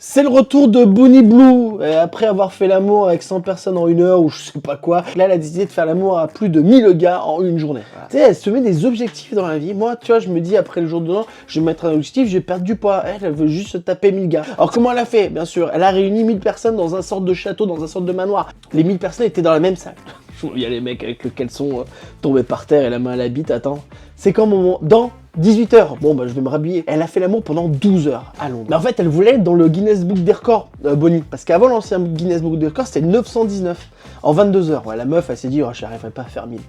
C'est le retour de Bonnie Blue. Et après avoir fait l'amour avec 100 personnes en 1 heure ou je sais pas quoi, là elle a décidé de faire l'amour à plus de 1000 gars en une journée. Voilà. Tu sais, elle se met des objectifs dans la vie. Moi, tu vois, je me dis après le jour de l'an, je vais mettre un objectif, je vais perdre du poids. Elle veut juste se taper 1000 gars. Alors comment elle a fait? Bien sûr, elle a réuni 1000 personnes dans un sorte de château, dans un sorte de manoir. Les 1000 personnes étaient dans la même salle. Il y a les mecs avec le caleçon tombé par terre et la main à la bite. Attends, c'est quand moment dans 18h, bon bah je vais me rhabiller. Elle a fait l'amour pendant 12 heures à Londres. Mais en fait elle voulait être dans le Guinness Book des records, Bonnie. Parce qu'avant l'ancien Guinness Book des records c'était 919 en 22 heures. Ouais, la meuf elle s'est dit, oh j'arriverai pas à faire 1000.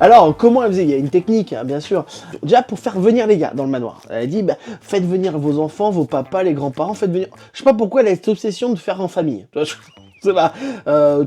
Alors comment elle faisait? Il y a une technique hein, bien sûr. Déjà pour faire venir les gars dans le manoir. Elle a dit, bah, faites venir vos enfants, vos papas, les grands-parents, faites venir... Je sais pas pourquoi elle a cette obsession de faire en famille. C'est pas,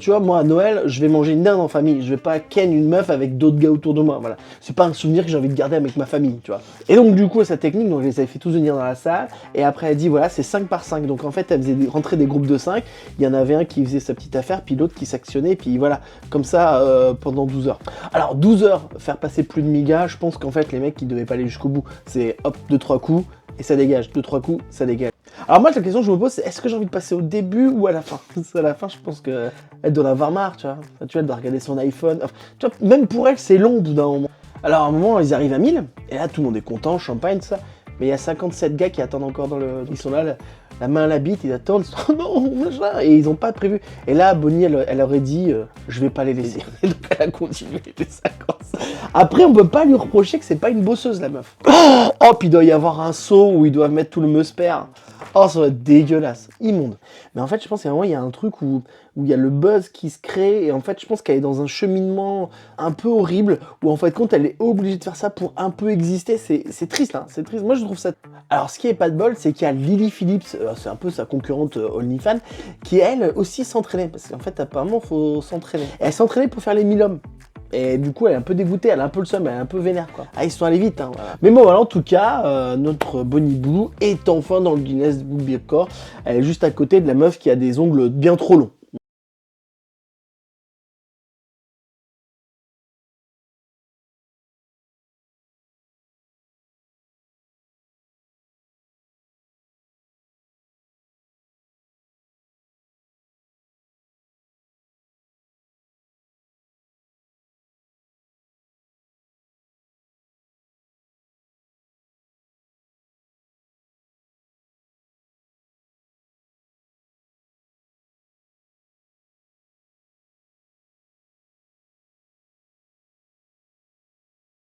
tu vois, moi à Noël, je vais manger une dinde en famille. Je vais pas ken une meuf avec d'autres gars autour de moi. Voilà, c'est pas un souvenir que j'ai envie de garder avec ma famille, tu vois. Et donc du coup, sa technique, donc je les avais fait tous venir dans la salle. Et après, elle dit voilà, c'est 5 par 5. Donc en fait, elle faisait rentrer des groupes de 5. Il y en avait un qui faisait sa petite affaire, puis l'autre qui s'actionnait, puis voilà, comme ça pendant 12 heures. Alors 12 heures, faire passer plus de 1000 gars, je pense qu'en fait les mecs ils devaient pas aller jusqu'au bout. C'est hop, 2-3 coups et ça dégage. 2-3 coups, ça dégage. Alors moi la question que je me pose c'est est-ce que j'ai envie de passer au début ou à la fin? À la fin je pense qu'elle doit en avoir marre, tu vois. Enfin, tu vois, elle doit regarder son iPhone. Enfin, tu vois, même pour elle c'est long au bout d'un moment. Alors à un moment ils arrivent à 1000 et là tout le monde est content, champagne, tout ça. Mais il y a 57 gars qui attendent encore dans le... Ils sont là, la main à la bite, ils attendent, ils sont, oh non, machin, et ils ont pas prévu. Et là, Bonnie, elle aurait dit, je vais pas les laisser. Et donc elle a continué les 50. Après, on peut pas lui reprocher que c'est pas une bosseuse, la meuf. Oh, puis il doit y avoir un seau où ils doivent mettre tout le meusper. Oh, ça va être dégueulasse, immonde. Mais en fait, je pense qu'à un moment, il y a un truc où il y a le buzz qui se crée, et en fait, je pense qu'elle est dans un cheminement un peu horrible, où en fait, quand elle est obligée de faire ça pour un peu exister, c'est triste, hein, c'est triste. Moi, je trouve ça... Alors, ce qui est pas de bol, c'est qu'il y a Lily Phillips, c'est un peu sa concurrente OnlyFans, qui, elle, aussi s'entraînait, parce qu'en fait, apparemment, faut s'entraîner. Elle s'entraînait pour faire les 1000 hommes. Et du coup, elle est un peu dégoûtée, elle a un peu le seum, elle est un peu vénère, quoi. Ah, ils sont allés vite, hein, voilà. Mais bon, voilà, en tout cas, notre Bonnie Blue est enfin dans le Guinness Book des records. Elle est juste à côté de la meuf qui a des ongles bien trop longs.